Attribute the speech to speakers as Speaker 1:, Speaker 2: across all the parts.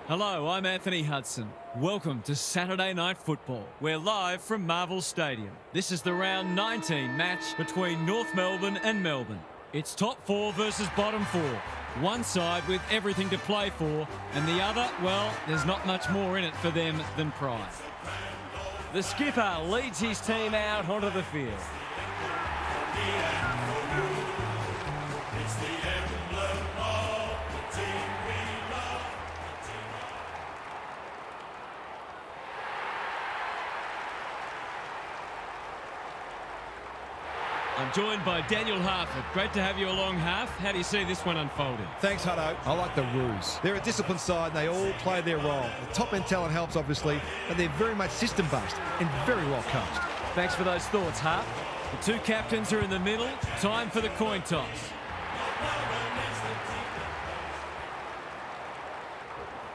Speaker 1: Hello, I'm Anthony Hudson. Welcome to Saturday Night Football. We're live from Marvel Stadium. This is the round 19 match between North Melbourne and Melbourne. It's top four versus bottom four. One side with everything to play for, and the other, well, there's not much more in it for them than pride. The skipper leads his team out onto the field. I'm joined by Daniel Harford. Great to have you along, Harf. How do you see this one unfolding?
Speaker 2: Thanks, Hutto. I like the Roos. They're a disciplined side and they all play their role. The top-end talent helps, obviously, but they're very much system-based and very well coached.
Speaker 1: Thanks for those thoughts, Harf. The two captains are in the middle. Time for the coin toss.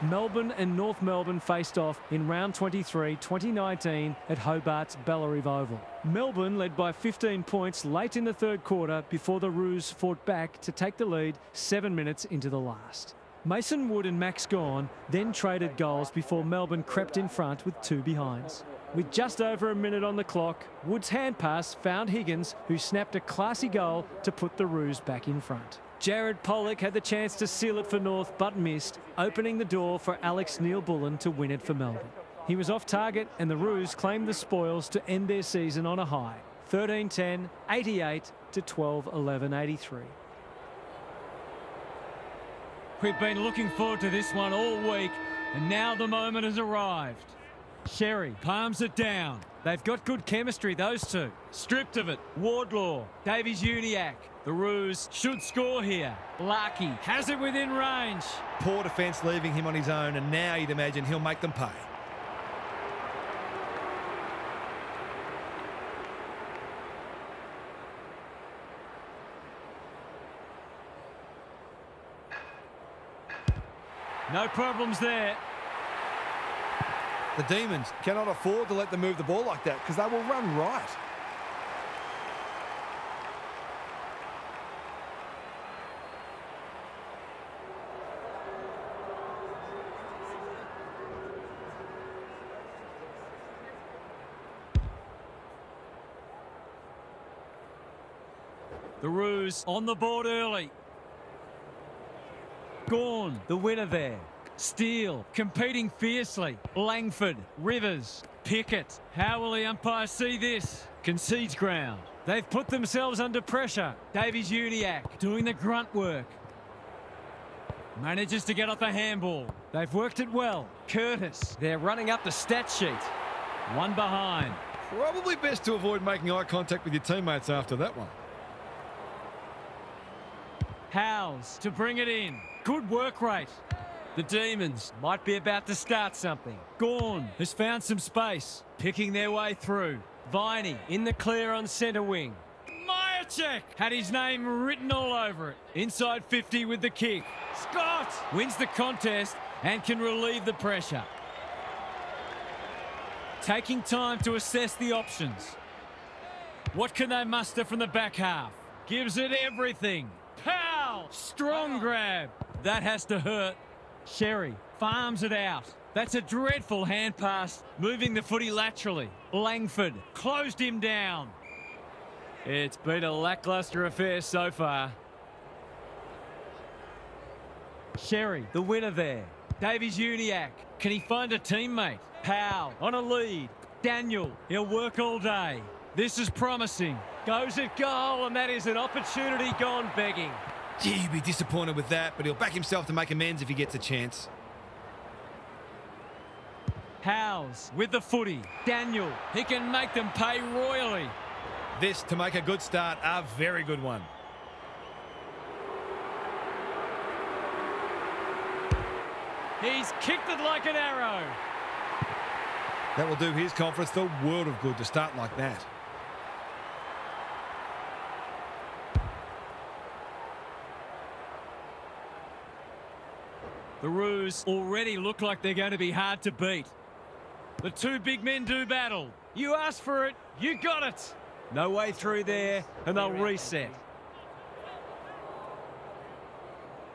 Speaker 3: Melbourne and North Melbourne faced off in round 23, 2019 at Hobart's Bellarive Oval. Melbourne led by 15 points late in the third quarter before the Roos fought back to take the lead 7 minutes into the last. Mason Wood and Max Gawn then traded goals before Melbourne crept in front with two behinds. With just over a minute on the clock, Wood's hand pass found Higgins, who snapped a classy goal to put the Roos back in front. Jared Pollock had the chance to seal it for North but missed, opening the door for Alex Neil-Bullen to win it for Melbourne. He was off target and the Roos claimed the spoils to end their season on a high. 13-10, 88 to 12-11, 83.
Speaker 1: We've been looking forward to this one all week, and now the moment has arrived. Sherry palms it down. They've got good chemistry, those two. Stripped of it, Wardlaw, Davies-Uniacke. The Roos should score here. Larkey has it within range.
Speaker 2: Poor defence leaving him on his own, and now you'd imagine he'll make them pay.
Speaker 1: No problems there.
Speaker 2: The Demons cannot afford to let them move the ball like that because they will run right.
Speaker 1: The Roos on the board early. Gawn, the winner there. Steele, competing fiercely. Langford, Rivers, Pickett. How will the umpire see this? Concedes ground. They've put themselves under pressure. Davies-Uniacke doing the grunt work. Manages to get off the handball. They've worked it well. Curtis, they're running up the stat sheet. One behind.
Speaker 2: Probably best to avoid making eye contact with your teammates after that one.
Speaker 1: Howes to bring it in. Good work rate. The Demons might be about to start something. Gawn has found some space, picking their way through. Viney in the clear on centre wing. Myercheck had his name written all over it. Inside 50 with the kick. Scott wins the contest and can relieve the pressure. Taking time to assess the options. What can they muster from the back half? Gives it everything. Pow! Strong grab. That has to hurt. Sherry farms it out. That's a dreadful hand pass, moving the footy laterally. Langford closed him down. It's been a lacklustre affair so far. Sherry, the winner there. Davies-Uniacke. Can he find a teammate? Powell on a lead. Daniel, he'll work all day. This is promising. Goes at goal, and that is an opportunity gone begging.
Speaker 2: Gee, he'd be disappointed with that, but he'll back himself to make amends if he gets a chance.
Speaker 1: Howes with the footy. Daniel, he can make them pay royally.
Speaker 2: This, to make a good start, a very good one.
Speaker 1: He's kicked it like an arrow.
Speaker 2: That will do his conference the world of good to start like that.
Speaker 1: The Roos already look like they're going to be hard to beat. The two big men do battle. You asked for it, you got it. No way through there, and they'll reset.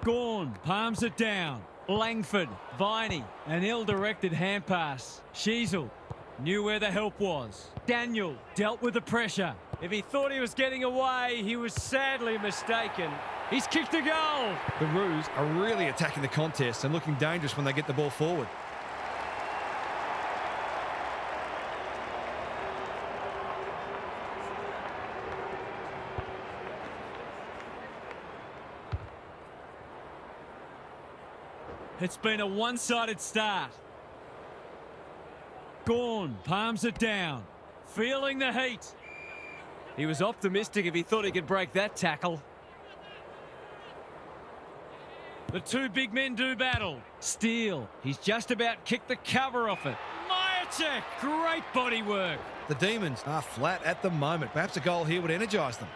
Speaker 1: Gawn palms it down. Langford, Viney, an ill-directed hand pass. Sheasel knew where the help was. Daniel dealt with the pressure.
Speaker 3: If he thought he was getting away, he was sadly mistaken. He's kicked a goal.
Speaker 2: The Roos are really attacking the contest and looking dangerous when they get the ball forward.
Speaker 1: It's been a one-sided start. Gawn palms it down, feeling the heat.
Speaker 3: He was optimistic if he thought he could break that tackle.
Speaker 1: The two big men do battle. Steele, he's just about kicked the cover off it. Majacek, great body work.
Speaker 2: The Demons are flat at the moment. Perhaps a goal here would energise them.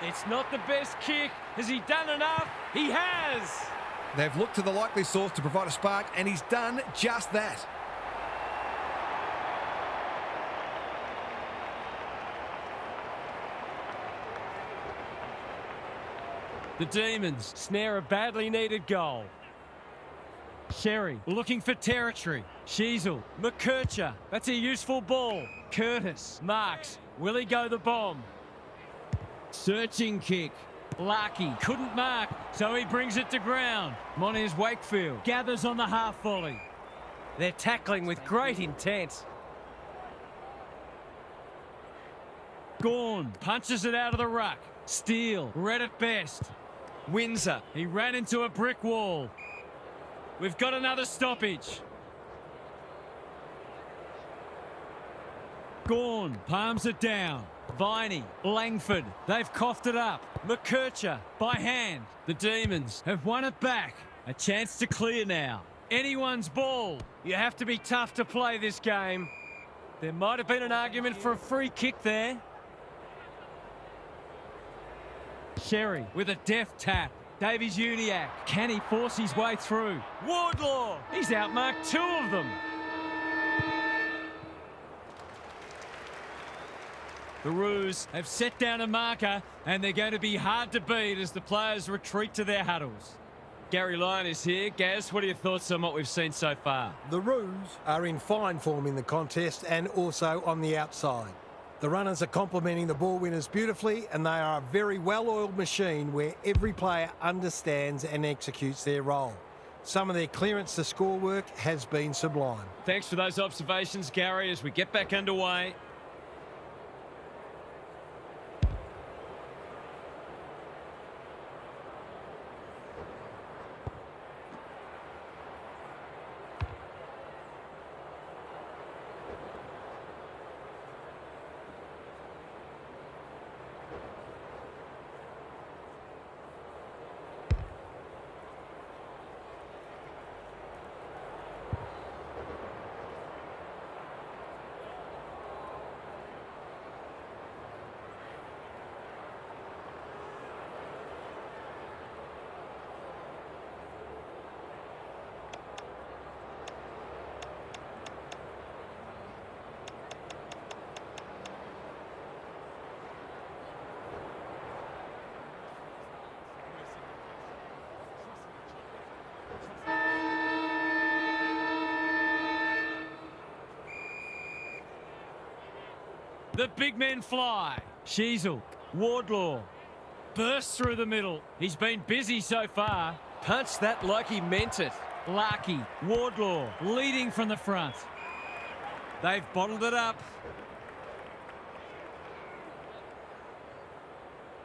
Speaker 3: It's not the best kick. Has he done enough? He has.
Speaker 2: They've looked to the likely source to provide a spark, and he's done just that.
Speaker 3: The Demons snare a badly needed goal.
Speaker 1: Sherry looking for territory. Sheasel, McKercher, that's a useful ball. Curtis, Marks, will he go the bomb? Searching kick. Larkey couldn't mark, so he brings it to ground. Mona's Wakefield gathers on the half volley.
Speaker 3: They're tackling with great intent.
Speaker 1: Gawn punches it out of the ruck. Steele read it best. Windsor, he ran into a brick wall. We've got another stoppage. Gawn palms it down. Viney, Langford, they've coughed it up. McKercher, by hand. The Demons have won it back. A chance to clear now. Anyone's ball.
Speaker 3: You have to be tough to play this game. There might have been an argument for a free kick there.
Speaker 1: Sherry with a deft tap. Davies Uniacke, can he force his way through? Wardlaw, he's outmarked two of them. The Roos have set down a marker, and they're going to be hard to beat as the players retreat to their huddles. Gary Lyon is here. Gaz, what are your thoughts on what we've seen so far?
Speaker 4: The Roos are in fine form in the contest and also on the outside. The runners are complementing the ball winners beautifully, and they are a very well-oiled machine where every player understands and executes their role. Some of their clearance to score work has been sublime.
Speaker 1: Thanks for those observations, Gary, as we get back underway. The big men fly. Sheasel, Wardlaw, bursts through the middle. He's been busy so far.
Speaker 3: Punched that like he meant it.
Speaker 1: Larkey, Wardlaw, leading from the front. They've bottled it up.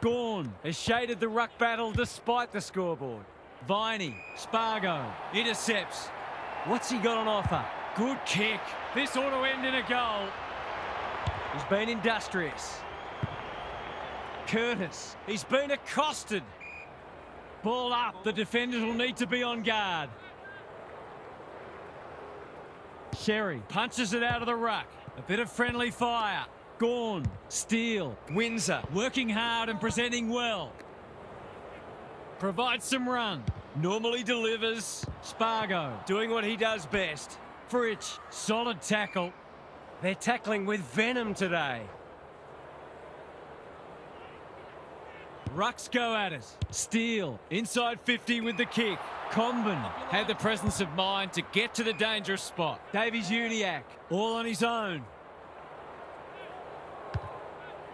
Speaker 1: Gawn has shaded the ruck battle despite the scoreboard. Viney, Spargo, intercepts. What's he got on offer? Good kick. This ought to end in a goal. He's been industrious. Curtis, he's been accosted. Ball up, the defenders will need to be on guard. Sherry punches it out of the ruck. A bit of friendly fire. Gawn, Steele, Windsor, working hard and presenting well. Provides some run. Normally delivers. Spargo, doing what he does best. Fritsch, solid tackle.
Speaker 5: They're tackling with venom today.
Speaker 1: Rucks go at it. Steele inside 50 with the kick. Comben had the presence of mind to get to the dangerous spot. Davies Uniacke all on his own.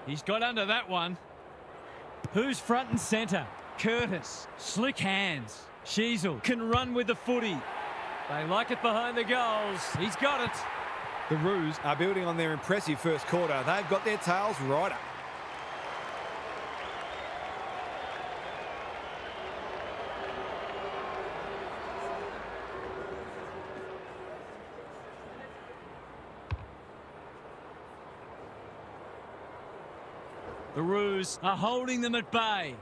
Speaker 1: He's got under that one. Who's front and centre? Curtis. Slick hands. Sheasel can run with the footy. They like it behind the goals. He's got it.
Speaker 2: The Roos are building on their impressive first quarter. They've got their tails right up.
Speaker 1: The Roos are holding them at bay.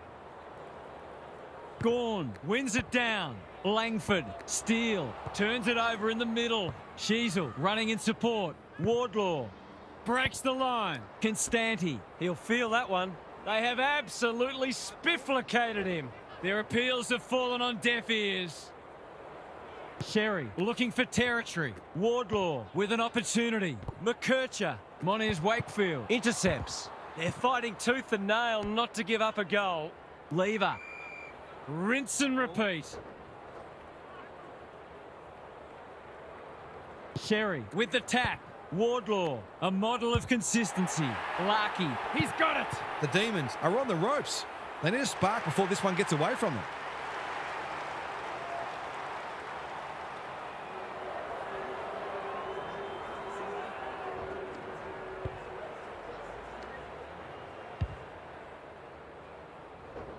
Speaker 1: Gawn wins it down. Langford, Steele, turns it over in the middle. Sheasel running in support. Wardlaw breaks the line. Constanti,
Speaker 5: He'll feel that one.
Speaker 1: they have absolutely spifflicated him. Their appeals have fallen on deaf ears. Sherry looking for territory. Wardlaw with an opportunity. McKercher, Moniz Wakefield.
Speaker 5: Intercepts. They're fighting tooth and nail not to give up a goal.
Speaker 1: Lever. Rinse and repeat. Sherry with the tap. Wardlaw, a model of consistency. Larkey, he's got it.
Speaker 2: The Demons are on the ropes. They need a spark before this one gets away from them.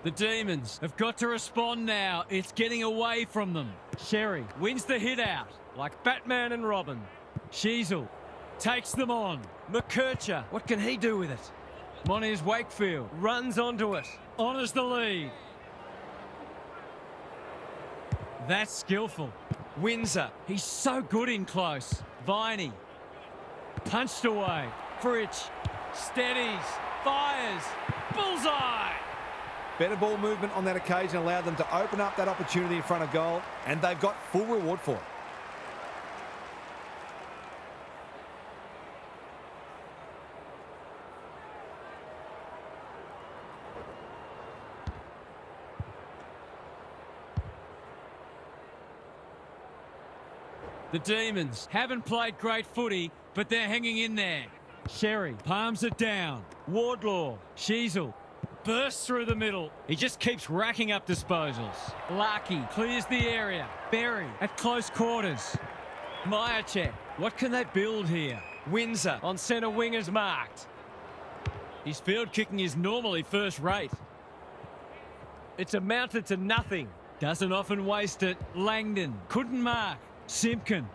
Speaker 1: The Demons have got to respond now. It's getting away from them. Sherry wins the hit out like Batman and Robin. Sheasel takes them on. McKercher, what can he do with it? Moniz Wakefield runs onto it. Honours the lead. That's skillful. Windsor, he's so good in close. Viney punched away. Fritsch steadies, fires, bullseye.
Speaker 2: Better ball movement on that occasion allowed them to open up that opportunity in front of goal, and they've got full reward for it.
Speaker 1: The Demons haven't played great footy, but they're hanging in there. Sherry palms it down. Wardlaw, Sheasel bursts through the middle. He just keeps racking up disposals. Larkey clears the area. Berry at close quarters. Myercheck, what can they build here? Windsor on centre wing is marked. His field kicking is normally first rate.
Speaker 5: It's amounted to nothing.
Speaker 1: Doesn't often waste it. Langdon couldn't mark. Simpkin.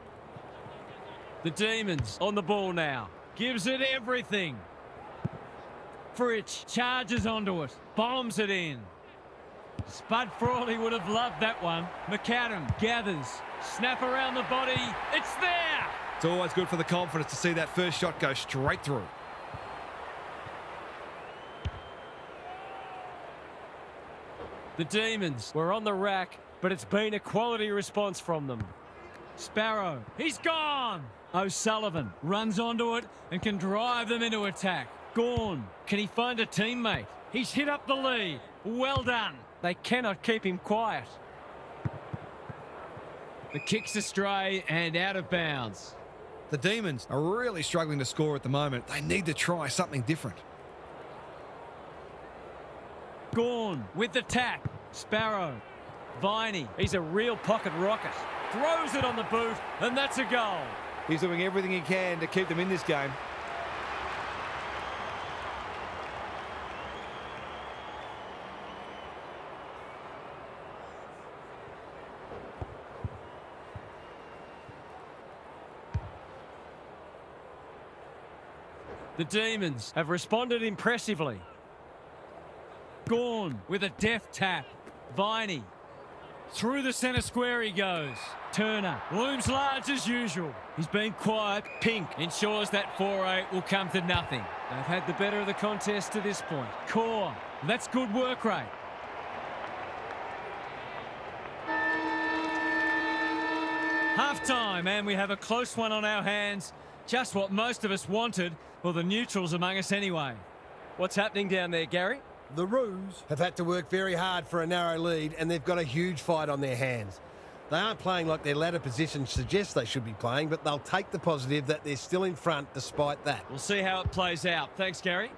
Speaker 1: The Demons on the ball now. Gives it everything. Fritsch charges onto it. Bombs it in. Spud Frawley would have loved that one. McAdam gathers. Snap around the body. It's there!
Speaker 2: It's always good for the confidence to see that first shot go straight through.
Speaker 1: The Demons
Speaker 5: We're on the rack, but it's been a quality response from them.
Speaker 1: Sparrow, he's gone! O'Sullivan runs onto it and can drive them into attack. Gawn, can he find a teammate? He's hit up the lead. Well done.
Speaker 5: They cannot keep him quiet.
Speaker 1: The kick's astray and out of bounds.
Speaker 2: The Demons are really struggling to score at the moment. They need to try something different.
Speaker 1: Gawn with the tap. Sparrow. Viney,
Speaker 5: He's a real pocket rocket.
Speaker 1: throws it on the boot, and that's a goal.
Speaker 2: He's doing everything he can to keep them in this game.
Speaker 1: The Demons
Speaker 5: Have responded impressively.
Speaker 1: Gawn with a deft tap. Viney. Through the centre square he goes. Turner looms large as usual. He's been quiet. Pink ensures that 4-8 will come to nothing.
Speaker 5: They've had the better of the contest to this point.
Speaker 1: Core, that's good work rate. Half time, and we have a close one on our hands. Just what most of us wanted, or the neutrals among us anyway.
Speaker 5: What's happening down there, Gary?
Speaker 4: The Roos have had to work very hard for a narrow lead, and they've got a huge fight on their hands. They aren't playing like their ladder position suggests they should be playing, but they'll take the positive that they're still in front despite that.
Speaker 1: We'll see how it plays out. Thanks, Gary.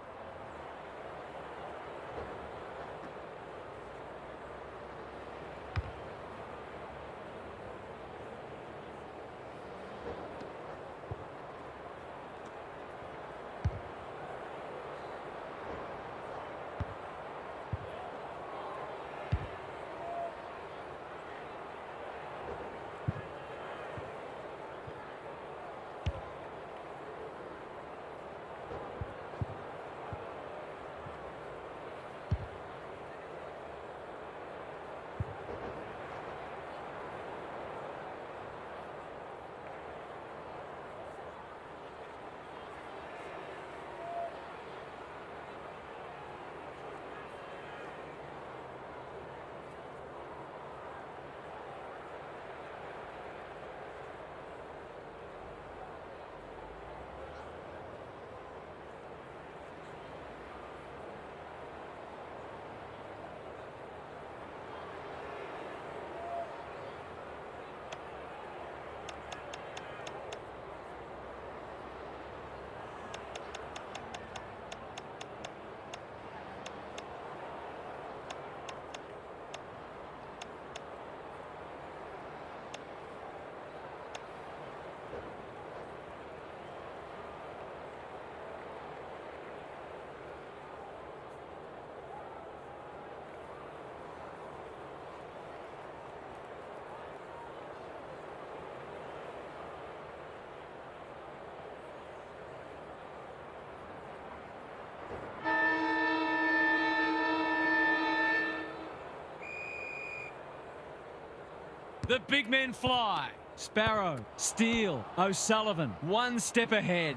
Speaker 1: The big men fly. Sparrow, Steele, O'Sullivan, one step ahead.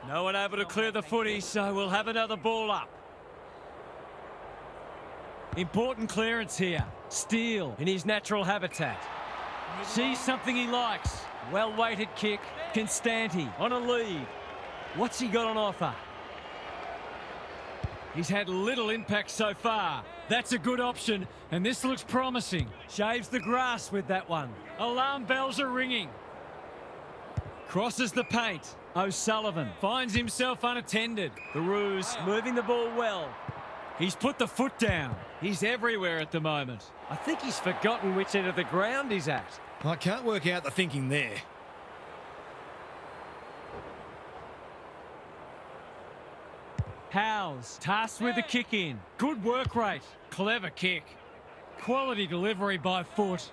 Speaker 1: No one able to clear the footy, so we'll have another ball up. Important clearance here. Steele
Speaker 5: In his natural habitat.
Speaker 1: sees something he likes.
Speaker 5: Well-weighted kick.
Speaker 1: Constanti
Speaker 5: On a lead. What's he got on offer?
Speaker 1: He's had little impact so far. That's a good option, and this looks promising.
Speaker 5: Shaves the grass with that one.
Speaker 1: Alarm bells are ringing. Crosses the paint. O'Sullivan finds himself unattended.
Speaker 5: The Roos moving the ball well.
Speaker 1: He's put the foot down. He's everywhere at the moment.
Speaker 5: I think he's forgotten which end of the ground he's at.
Speaker 2: I can't work out the thinking there.
Speaker 1: Howes tasked with the kick in. Good work rate. Clever kick. Quality delivery by foot.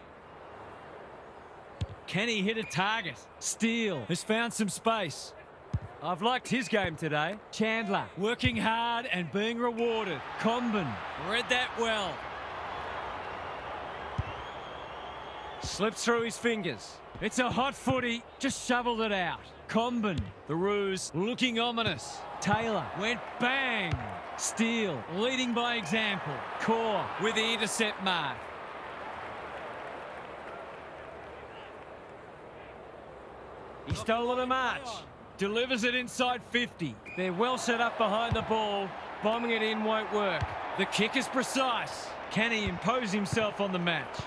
Speaker 1: Can he hit a target? Steele has found some space.
Speaker 5: I've liked his game today.
Speaker 1: Chandler working hard and being rewarded. Comben read that well.
Speaker 5: Slipped through his fingers.
Speaker 1: It's a hot footy, just shoveled it out. Comben, the Roos looking ominous. Taylor went bang. Steele leading by example. Core with the intercept mark.
Speaker 5: He's stolen a march.
Speaker 1: Delivers it inside 50.
Speaker 5: They're well set up behind the ball. Bombing it in won't work.
Speaker 1: The kick is precise. Can he impose himself on the match?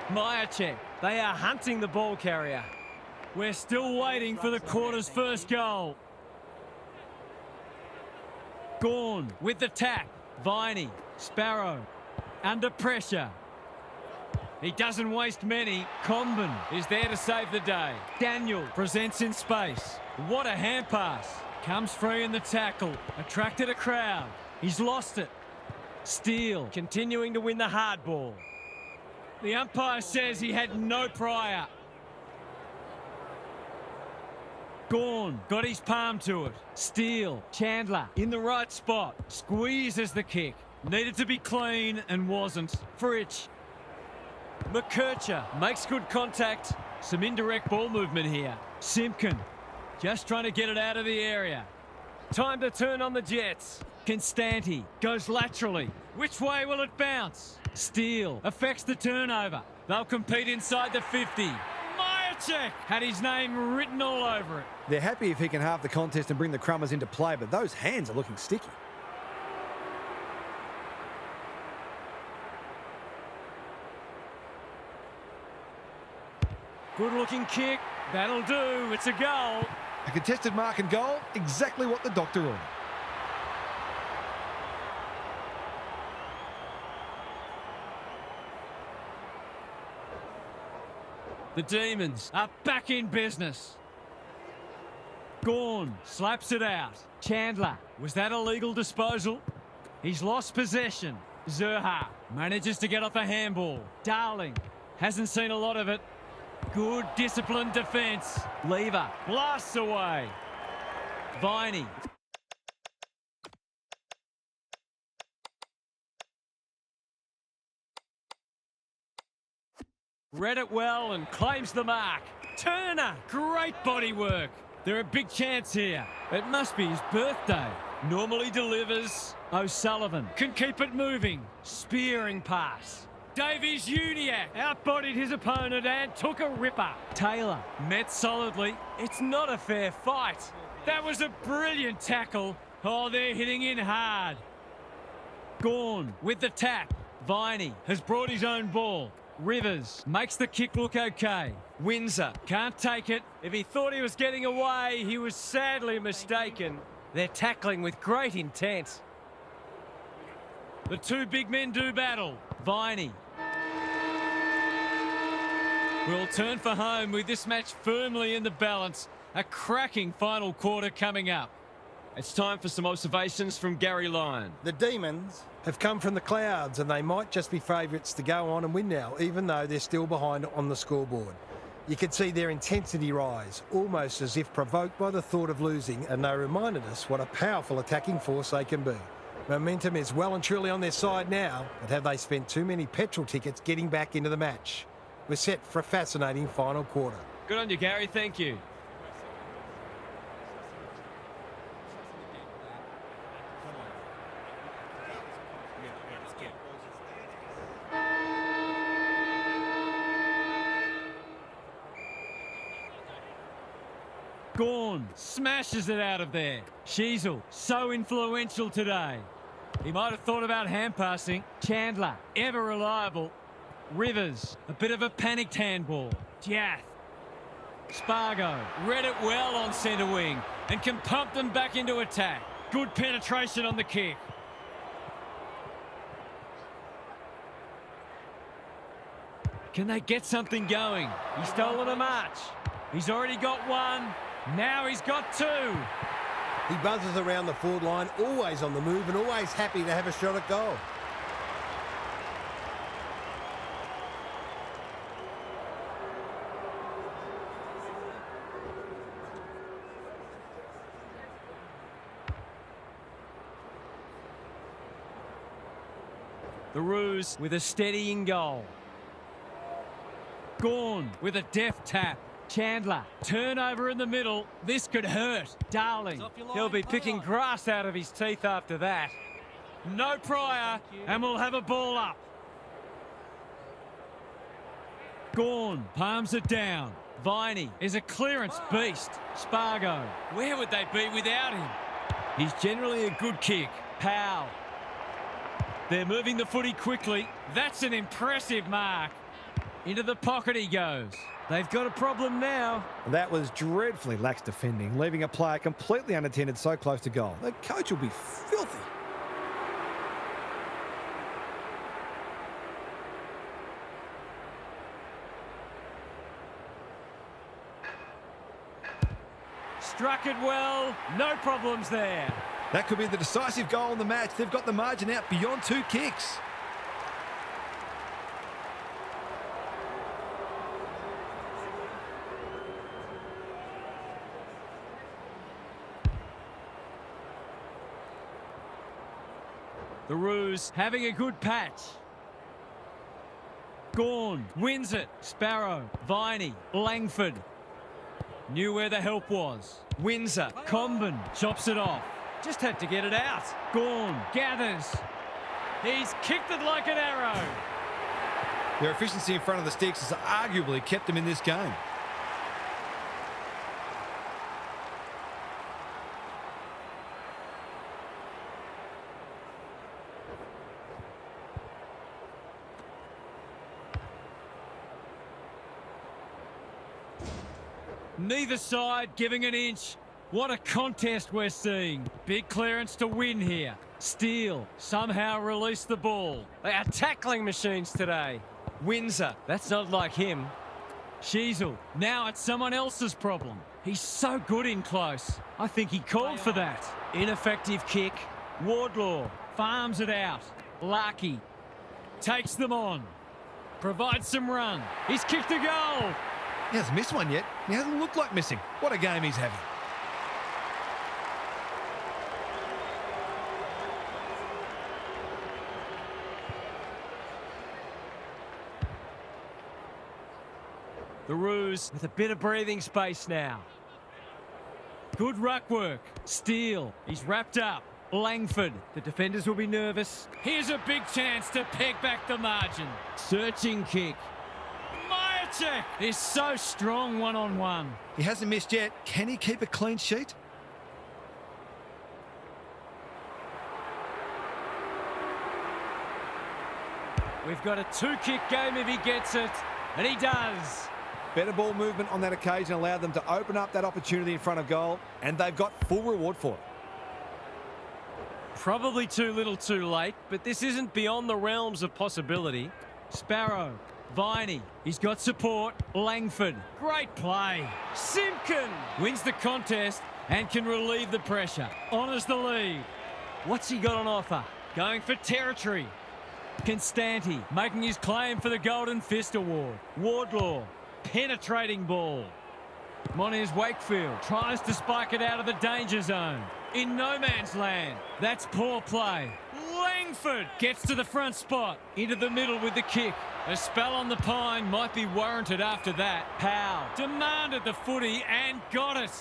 Speaker 1: Myercheck.
Speaker 5: They are hunting the ball carrier.
Speaker 1: We're still waiting for the quarter's first goal. Gawn with the tap. Viney, Sparrow, under pressure. He doesn't waste many. Comben is there to save the day. Daniel presents in space. What a hand pass. Comes free in the tackle. Attracted a crowd. He's lost it. Steele
Speaker 5: Continuing to win the hard ball.
Speaker 1: The umpire says he had no prior. Gawn got his palm to it. Steele, Chandler in the right spot. Squeezes the kick. Needed to be clean and wasn't. Fritsch. McKercher makes good contact. Some indirect ball movement here. Simpkin just trying to get it out of the area.
Speaker 5: Time to turn on the Jets.
Speaker 1: Constanti goes laterally. Which way will it bounce? Steele affects the turnover. They'll compete inside the 50. Jacek had his name written all over it.
Speaker 2: They're happy if he can halve the contest and bring the Crummers into play, but those hands are looking sticky.
Speaker 1: Good-looking kick. That'll do. It's a goal.
Speaker 2: A contested mark and goal, exactly what the doctor ordered.
Speaker 1: The Demons are back in business. Gawn slaps it out. Chandler, was that a legal disposal? He's lost possession. Zerha manages to get off a handball. Darling hasn't seen a lot of it. Good disciplined defence. Lever blasts away. Viney. Read it well and claims the mark. Turner, great body work. They're a big chance here. It must be his birthday. Normally delivers. O'Sullivan can keep it moving. Spearing pass. Davies Uniac outbodied his opponent and took a ripper. Taylor met solidly. It's not a fair fight. That was a brilliant tackle. Oh, they're hitting in hard. Gawn with the tap. Viney has brought his own ball. Rivers makes the kick look okay. Windsor can't take it. If he thought he was getting away, he was sadly mistaken. They're tackling with great intent. The two big men do battle. Viney will turn for home with this match firmly in the balance. A cracking final quarter coming up. It's time for some observations from Gary Lyon.
Speaker 4: The Demons have come from the clouds and they might just be favourites to go on and win now, even though they're still behind on the scoreboard. You can see their intensity rise, almost as if provoked by the thought of losing, and they reminded us what a powerful attacking force they can be. Momentum is well and truly on their side now, but have they spent too many petrol tickets getting back into the match? We're set for a fascinating final quarter.
Speaker 1: Good on you, Gary. Thank you. Gawn smashes it out of there. Sheasel, so influential today. He might have thought about hand passing. Chandler, ever reliable. Rivers, a bit of a panicked handball. Jath. Spargo, read it well on centre wing and can pump them back into attack. Good penetration on the kick. Can they get something going? He's stolen a march. He's already got one. Now he's got two.
Speaker 4: He buzzes around the forward line, always on the move and always happy to have a shot at goal.
Speaker 1: The Roos with a steadying goal. Gawn with a deft tap. Chandler, turnover in the middle. This could hurt. Darling, he'll be picking grass out of his teeth after that. No prior, and we'll have a ball up. Gawn palms it down. Viney is a clearance beast. Spargo, where would they be without him? He's generally a good kick. Powell. They're moving the footy quickly. That's an impressive mark. Into the pocket he goes. They've got a problem now.
Speaker 2: That was dreadfully lax defending, leaving a player completely unattended so close to goal. The coach will be filthy.
Speaker 1: Struck it well. No problems there.
Speaker 2: That could be the decisive goal in the match. They've got the margin out beyond 2 kicks.
Speaker 1: The Roos having a good patch. Gawn wins it. Sparrow, Viney, Langford. Knew where the help was. Windsor, Comben chops it off. Just had to get it out. Gawn gathers. He's kicked it like an arrow.
Speaker 2: Their efficiency in front of the sticks has arguably kept them in this game.
Speaker 1: Neither side giving an inch. What a contest we're seeing. Big clearance to win here. Steele somehow released the ball.
Speaker 5: They are tackling machines today. Windsor, that's not like him.
Speaker 1: Sheasel, now it's someone else's problem. He's so good in close. I think he called for that. Ineffective kick. Wardlaw farms it out. Larkey takes them on. Provides some run. He's kicked a goal.
Speaker 2: He hasn't missed one yet. He hasn't looked like missing. What a game he's having.
Speaker 5: The Roos with a bit of breathing space now.
Speaker 1: Good ruck work. Steele, he's wrapped up. Langford, the defenders will be nervous. Here's a big chance to peg back the margin. Searching kick. Majacek is so strong one-on-one.
Speaker 2: He hasn't missed yet. Can he keep a clean sheet?
Speaker 5: We've got a two-kick game if he gets it, and he does.
Speaker 2: Better ball movement on that occasion allowed them to open up that opportunity in front of goal, and they've got full reward for it.
Speaker 5: Probably too little too late, but this isn't beyond the realms of possibility.
Speaker 1: Sparrow, Viney, he's got support. Langford, great play. Simpkin wins the contest and can relieve the pressure. Honours the lead. What's he got on offer? Going for territory. Constanti making his claim for the Golden Fist Award. Wardlaw, penetrating ball. Mona's Wakefield tries to spike it out of the danger zone. In no man's land. That's poor play. Langford gets to the front spot. Into the middle with the kick. A spell on the pine might be warranted after that. Powell demanded the footy and got it.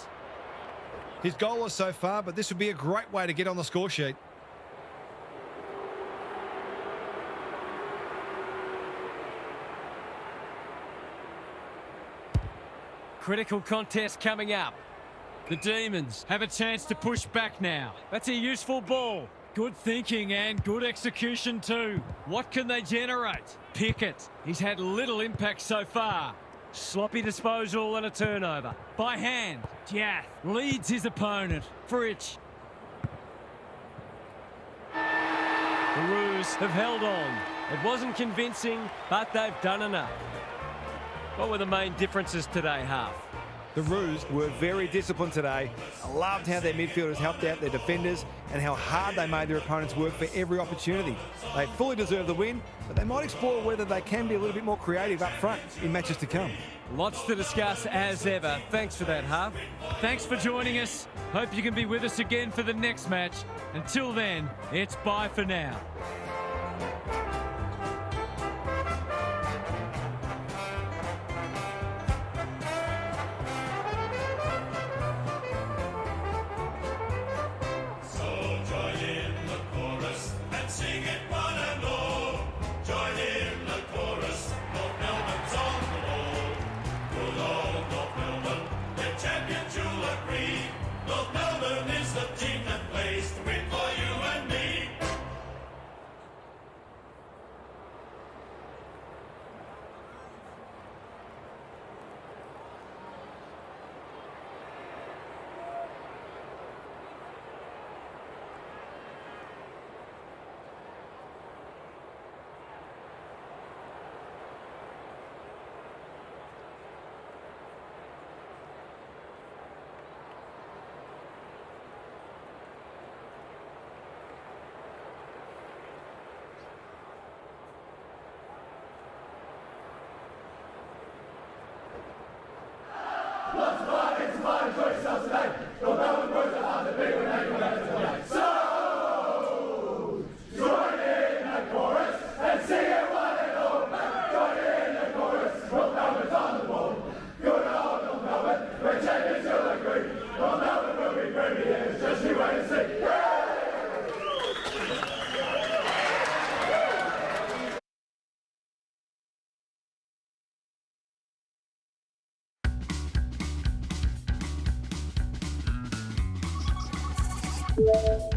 Speaker 2: His goalless so far, but this would be a great way to get on the score sheet.
Speaker 5: Critical contest coming up.
Speaker 1: The Demons have a chance to push back now.
Speaker 5: That's a useful ball.
Speaker 1: Good thinking and good execution too. What can they generate? Pickett, he's had little impact so far.
Speaker 5: Sloppy disposal and a turnover.
Speaker 1: By hand, Jath leads his opponent. Fritsch.
Speaker 5: The Roos have held on. It wasn't convincing, but they've done enough. What were the main differences today, Half?
Speaker 2: The Roos were very disciplined today. I loved how their midfielders helped out their defenders and how hard they made their opponents work for every opportunity. They fully deserve the win, but they might explore whether they can be a little bit more creative up front in matches to come.
Speaker 5: Lots to discuss as ever. Thanks for that, Half.
Speaker 1: Thanks for joining us. Hope you can be with us again for the next match. Until then, it's bye for now.
Speaker 6: Yeah.